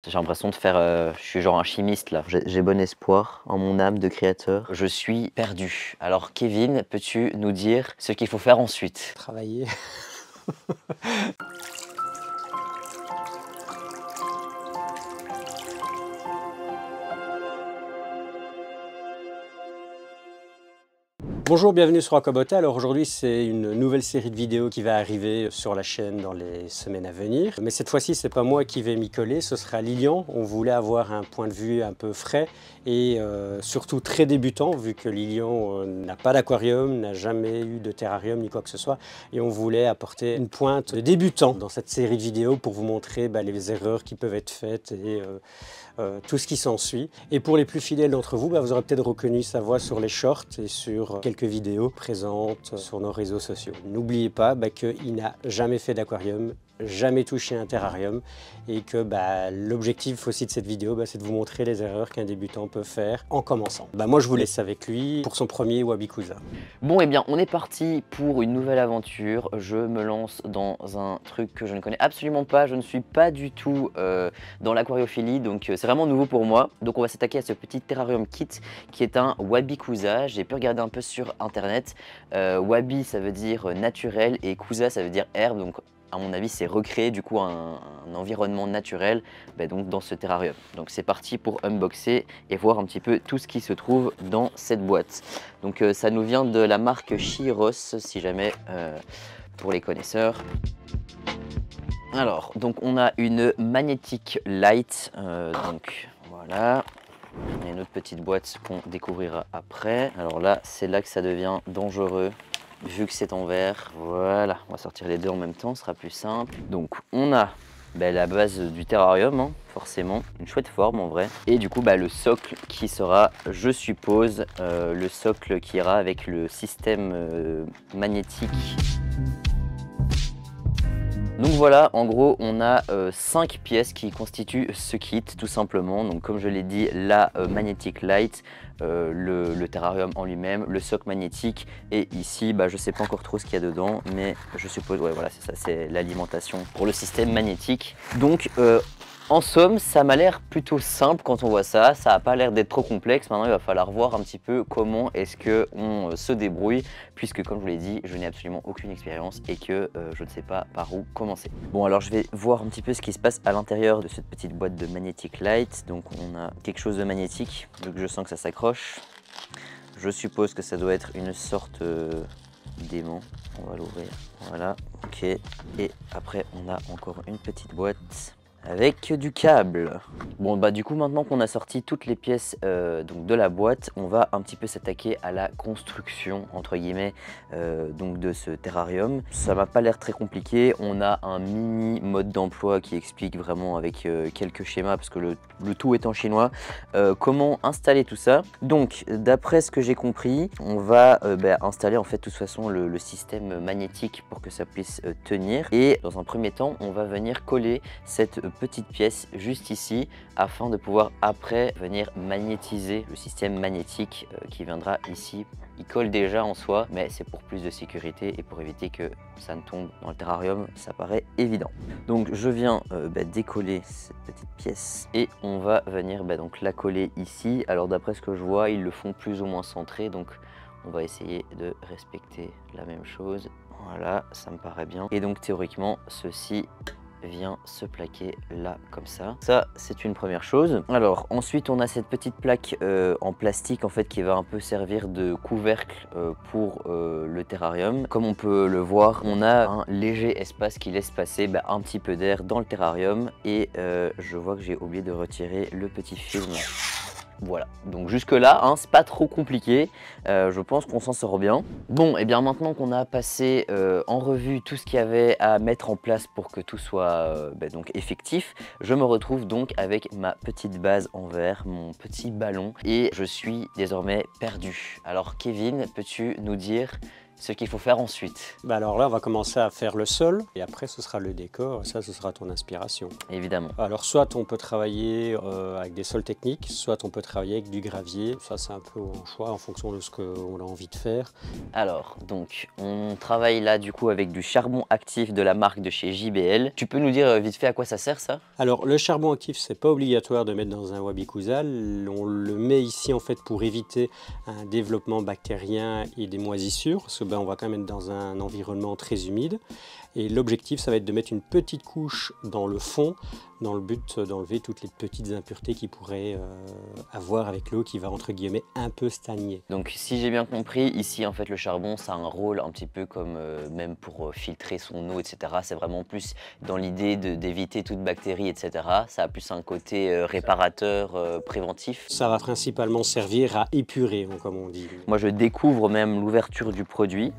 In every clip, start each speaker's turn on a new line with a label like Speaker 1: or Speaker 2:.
Speaker 1: J'ai l'impression de faire, je suis genre un chimiste là. J'ai bon espoir en mon âme de créateur. Je suis perdu. Alors Kevin, peux-tu nous dire ce qu'il faut faire ensuite?
Speaker 2: Travailler. Bonjour, bienvenue sur Aquabotta. Alors aujourd'hui c'est une nouvelle série de vidéos qui va arriver sur la chaîne dans les semaines à venir. Mais cette fois-ci c'est pas moi qui vais m'y coller, ce sera Lilian. On voulait avoir un point de vue un peu frais et surtout très débutant vu que Lilian n'a pas d'aquarium, n'a jamais eu de terrarium ni quoi que ce soit. Et on voulait apporter une pointe de débutant dans cette série de vidéos pour vous montrer les erreurs qui peuvent être faites et tout ce qui s'ensuit. Et pour les plus fidèles d'entre vous, vous aurez peut-être reconnu sa voix sur les shorts et sur quelques vidéos présentes sur nos réseaux sociaux. N'oubliez pas qu'il n'a jamais fait d'aquarium, jamais touché un terrarium et que l'objectif aussi de cette vidéo, c'est de vous montrer les erreurs qu'un débutant peut faire en commençant. Moi je vous laisse avec lui pour son premier Wabikusa.
Speaker 1: Bon, et bien on est parti pour une nouvelle aventure. Je me lance dans un truc que je ne connais absolument pas. Je ne suis pas du tout dans l'aquariophilie, donc c'est vraiment nouveau pour moi. Donc on va s'attaquer à ce petit terrarium kit qui est un Wabikusa. J'ai pu regarder un peu sur internet. Wabi ça veut dire naturel et Kusa ça veut dire herbe, donc à mon avis, c'est recréer du coup un environnement naturel donc dans ce terrarium. Donc c'est parti pour unboxer et voir un petit peu tout ce qui se trouve dans cette boîte. Donc ça nous vient de la marque Chiros, si jamais pour les connaisseurs. Alors, donc on a une Magnetic Light, donc voilà. Il y a une autre petite boîte qu'on découvrira après. Alors là, c'est là que ça devient dangereux. Vu que c'est en verre, voilà, on va sortir les deux en même temps, ce sera plus simple. Donc on a la base du terrarium, forcément, une chouette forme en vrai. Et du coup le socle qui sera, je suppose, le socle qui ira avec le système magnétique. Donc voilà, en gros on a 5 pièces qui constituent ce kit tout simplement. Donc comme je l'ai dit, la Magnetic Light, le terrarium en lui-même, le socle magnétique et ici je sais pas encore trop ce qu'il y a dedans, mais je suppose, ouais voilà c'est ça, c'est l'alimentation pour le système magnétique. Donc en somme, ça m'a l'air plutôt simple quand on voit ça, ça n'a pas l'air d'être trop complexe. Maintenant il va falloir voir un petit peu comment est-ce qu'on se débrouille, puisque comme je vous l'ai dit, je n'ai absolument aucune expérience et que je ne sais pas par où commencer. Bon, alors je vais voir un petit peu ce qui se passe à l'intérieur de cette petite boîte de Magnetic Light. Donc on a quelque chose de magnétique, donc je sens que ça s'accroche. Je suppose que ça doit être une sorte d'aimant. On va l'ouvrir, voilà, ok. Et après on a encore une petite boîte avec du câble. Bon du coup maintenant qu'on a sorti toutes les pièces donc de la boîte, on va un petit peu s'attaquer à la construction entre guillemets donc de ce terrarium. Ça m'a pas l'air très compliqué, on a un mini mode d'emploi qui explique vraiment avec quelques schémas parce que le tout est en chinois comment installer tout ça. Donc d'après ce que j'ai compris, on va installer en fait de toute façon le système magnétique pour que ça puisse tenir, et dans un premier temps on va venir coller cette petite pièce juste ici afin de pouvoir après venir magnétiser le système magnétique qui viendra ici. Il colle déjà en soi, mais c'est pour plus de sécurité et pour éviter que ça ne tombe dans le terrarium, ça paraît évident. Donc je viens décoller cette petite pièce et on va venir donc la coller ici. Alors d'après ce que je vois, ils le font plus ou moins centré, donc on va essayer de respecter la même chose. Voilà, ça me paraît bien. Et donc théoriquement, ceci vient se plaquer là comme ça. Ça c'est une première chose. Alors ensuite on a cette petite plaque en plastique en fait qui va un peu servir de couvercle pour le terrarium. Comme on peut le voir, on a un léger espace qui laisse passer un petit peu d'air dans le terrarium, et je vois que j'ai oublié de retirer le petit film. Voilà, donc jusque là, c'est pas trop compliqué, je pense qu'on s'en sort bien. Bon, et bien maintenant qu'on a passé en revue tout ce qu'il y avait à mettre en place pour que tout soit donc effectif, je me retrouve donc avec ma petite base en verre, mon petit ballon, et je suis désormais perdu. Alors Kevin, peux-tu nous dire ce qu'il faut faire ensuite.
Speaker 2: Bah alors là, on va commencer à faire le sol et après ce sera le décor. Ça, ce sera ton inspiration.
Speaker 1: Évidemment.
Speaker 2: Alors soit on peut travailler avec des sols techniques, soit on peut travailler avec du gravier. Ça, c'est un peu un choix en fonction de ce qu'on a envie de faire.
Speaker 1: Alors, donc, on travaille là du coup avec du charbon actif de la marque de chez JBL. Tu peux nous dire vite fait à quoi ça sert ça?
Speaker 2: Alors le charbon actif, c'est pas obligatoire de mettre dans un wabi-kusa. On le met ici en fait pour éviter un développement bactérien et des moisissures, parce que on va quand même être dans un environnement très humide. Et l'objectif, ça va être de mettre une petite couche dans le fond, dans le but d'enlever toutes les petites impuretés qu'il pourrait avoir avec l'eau qui va entre guillemets un peu stagner.
Speaker 1: Donc si j'ai bien compris, ici en fait le charbon ça a un rôle un petit peu comme même pour filtrer son eau, etc. C'est vraiment plus dans l'idée d'éviter toute bactérie, etc. Ça a plus un côté réparateur, préventif.
Speaker 2: Ça va principalement servir à épurer, comme on dit.
Speaker 1: Moi je découvre même l'ouverture du produit.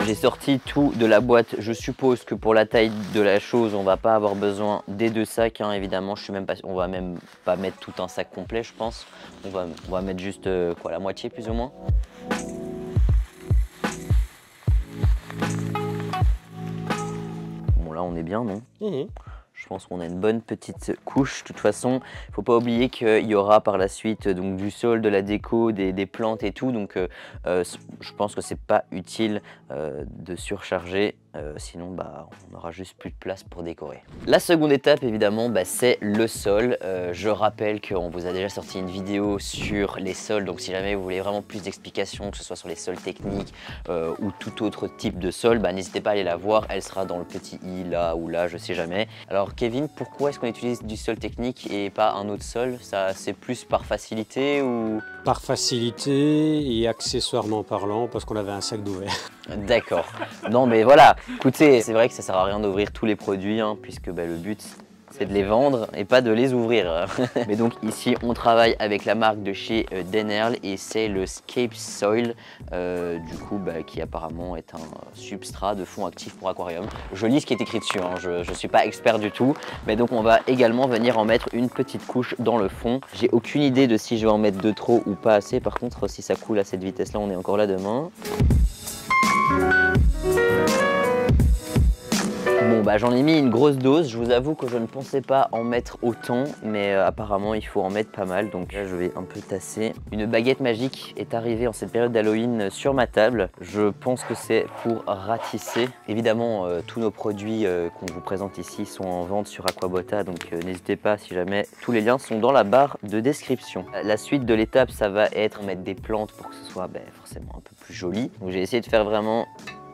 Speaker 1: J'ai sorti tout de la boîte. Je suppose que pour la taille de la chose, on va pas avoir besoin des 2 sacs, hein, évidemment. Je suis même pas, on va même pas mettre tout un sac complet, je pense. On va mettre juste quoi, la moitié plus ou moins. Bon là, on est bien, non? Je pense qu'on a une bonne petite couche. De toute façon, il ne faut pas oublier qu'il y aura par la suite donc, du sol, de la déco, des plantes et tout. Donc je pense que c'est pas utile de surcharger. Sinon, on n'aura juste plus de place pour décorer. La seconde étape, évidemment, c'est le sol. Je rappelle qu'on vous a déjà sorti une vidéo sur les sols. Donc si jamais vous voulez vraiment plus d'explications, que ce soit sur les sols techniques ou tout autre type de sol, n'hésitez pas à aller la voir. Elle sera dans le petit i là ou là, je sais jamais. Alors Kevin, pourquoi est-ce qu'on utilise du sol technique et pas un autre sol? Ça, c'est plus par facilité ou...
Speaker 2: Par facilité et accessoirement parlant, parce qu'on avait un sac d'ouvert.
Speaker 1: D'accord. Non mais voilà, écoutez, c'est vrai que ça sert à rien d'ouvrir tous les produits, hein, puisque le but c'est de les vendre et pas de les ouvrir. Mais donc ici on travaille avec la marque de chez Dennerl et c'est le Scape Soil, du coup qui apparemment est un substrat de fond actif pour aquarium. Je lis ce qui est écrit dessus, hein, je suis pas expert du tout, mais donc on va également venir en mettre une petite couche dans le fond. J'ai aucune idée de si je vais en mettre de trop ou pas assez, par contre si ça coule à cette vitesse là on est encore là demain. Bon j'en ai mis une grosse dose, je vous avoue que je ne pensais pas en mettre autant, mais apparemment il faut en mettre pas mal, donc là je vais un peu tasser. Une baguette magique est arrivée en cette période d'Halloween sur ma table, je pense que c'est pour ratisser. Évidemment tous nos produits qu'on vous présente ici sont en vente sur Aquabotta, donc n'hésitez pas si jamais, tous les liens sont dans la barre de description. La suite de l'étape ça va être mettre des plantes pour que ce soit forcément un peu plus joli. Donc j'ai essayé de faire vraiment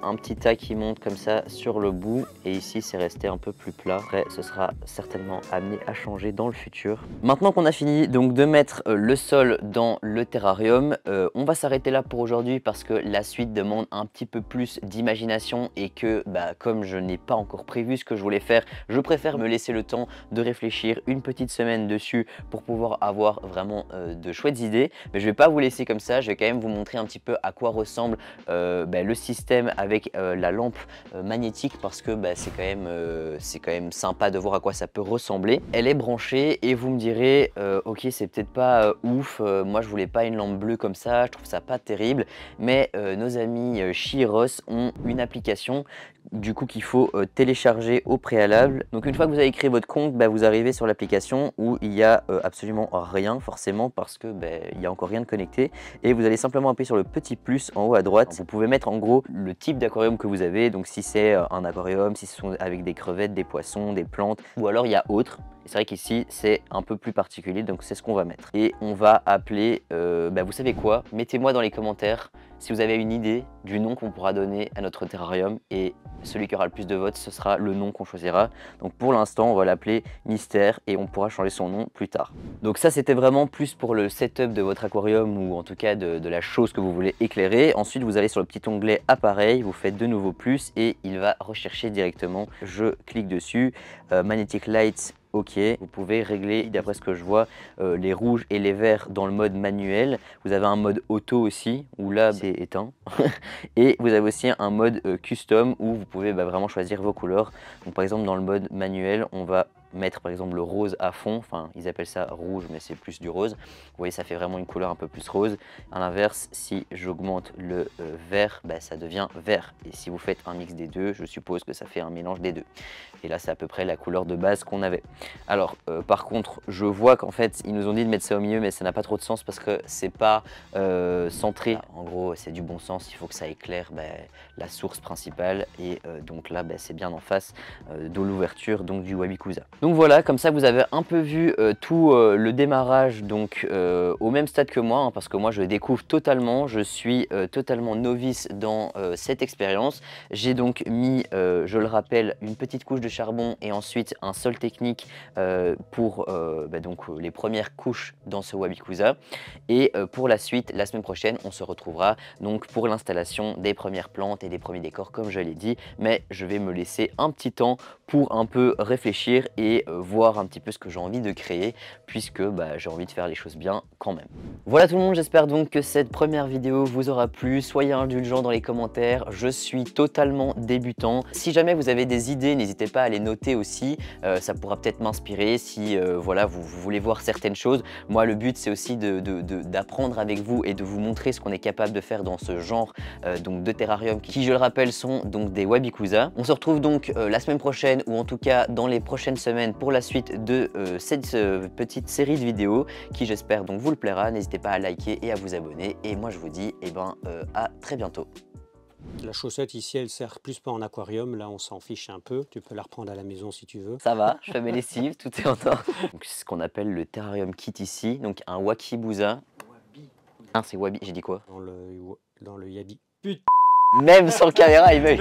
Speaker 1: un petit tas qui monte comme ça sur le bout et ici c'est resté un peu plus plat. Après ce sera certainement amené à changer dans le futur. Maintenant qu'on a fini donc de mettre le sol dans le terrarium, on va s'arrêter là pour aujourd'hui parce que la suite demande un petit peu plus d'imagination et que comme je n'ai pas encore prévu ce que je voulais faire, je préfère me laisser le temps de réfléchir une petite semaine dessus pour pouvoir avoir vraiment de chouettes idées. Mais je vais pas vous laisser comme ça, je vais quand même vous montrer un petit peu à quoi ressemble le système avec la lampe magnétique parce que c'est quand même sympa de voir à quoi ça peut ressembler. Elle est branchée et vous me direz ok c'est peut-être pas ouf, moi je voulais pas une lampe bleue comme ça, je trouve ça pas terrible, mais nos amis Chiros ont une application du coup qu'il faut télécharger au préalable. Donc une fois que vous avez créé votre compte, vous arrivez sur l'application où il y a absolument rien forcément parce que il y a encore rien de connecté et vous allez simplement appuyer sur le petit plus en haut à droite. Vous pouvez mettre en gros le type d'aquarium que vous avez, donc si c'est un aquarium, si ce sont avec des crevettes, des poissons, des plantes ou alors il y a autre. C'est vrai qu'ici c'est un peu plus particulier, donc c'est ce qu'on va mettre. Et on va appeler, vous savez quoi, mettez-moi dans les commentaires si vous avez une idée du nom qu'on pourra donner à notre terrarium et celui qui aura le plus de votes, ce sera le nom qu'on choisira. Donc pour l'instant, on va l'appeler Mystère et on pourra changer son nom plus tard. Donc ça, c'était vraiment plus pour le setup de votre aquarium ou en tout cas de la chose que vous voulez éclairer. Ensuite, vous allez sur le petit onglet Appareil, vous faites de nouveau plus et il va rechercher directement. Je clique dessus, Magnetic Lights. Ok, vous pouvez régler, d'après ce que je vois, les rouges et les verts dans le mode manuel. Vous avez un mode auto aussi, où là c'est éteint. Et vous avez aussi un mode custom, où vous pouvez vraiment choisir vos couleurs. Donc par exemple dans le mode manuel, on va mettre par exemple le rose à fond, enfin ils appellent ça rouge mais c'est plus du rose. Vous voyez, ça fait vraiment une couleur un peu plus rose. À l'inverse, si j'augmente le vert, bah, ça devient vert. Et si vous faites un mix des deux, je suppose que ça fait un mélange des deux. Et là, c'est à peu près la couleur de base qu'on avait. Alors, par contre, je vois qu'en fait, ils nous ont dit de mettre ça au milieu, mais ça n'a pas trop de sens parce que c'est pas centré. En gros, c'est du bon sens. Il faut que ça éclaire la source principale. Et donc là, c'est bien en face de l'ouverture donc du Wabikusa. Donc voilà, comme ça, vous avez un peu vu tout le démarrage donc au même stade que moi, hein, parce que moi, je découvre totalement. Je suis totalement novice dans cette expérience. J'ai donc mis, je le rappelle, une petite couche de charbon et ensuite un sol technique pour donc, les premières couches dans ce Wabikusa. Et pour la suite, la semaine prochaine, on se retrouvera donc pour l'installation des premières plantes et des premiers décors comme je l'ai dit. Mais je vais me laisser un petit temps pour un peu réfléchir et voir un petit peu ce que j'ai envie de créer puisque j'ai envie de faire les choses bien quand même. Voilà tout le monde, j'espère donc que cette première vidéo vous aura plu. Soyez indulgents dans les commentaires, je suis totalement débutant. Si jamais vous avez des idées, n'hésitez pas à les noter aussi, ça pourra peut-être m'inspirer si voilà, vous voulez voir certaines choses. Moi le but c'est aussi d'apprendre avec vous et de vous montrer ce qu'on est capable de faire dans ce genre donc de terrarium qui je le rappelle sont donc des Wabikusa. On se retrouve donc la semaine prochaine ou en tout cas dans les prochaines semaines pour la suite de cette petite série de vidéos qui j'espère donc vous le plaira. N'hésitez pas à liker et à vous abonner et moi je vous dis à très bientôt.
Speaker 2: La chaussette ici, elle sert plus pas en aquarium, là on s'en fiche un peu, tu peux la reprendre à la maison si tu veux.
Speaker 1: Ça va, je fais mes lessives, tout est en temps. C'est ce qu'on appelle le terrarium kit ici, donc un Wakibusa. Ah c'est Wabi, j'ai dit quoi?
Speaker 2: Dans le Yabi. Putain.
Speaker 1: Même sans caméra il veut.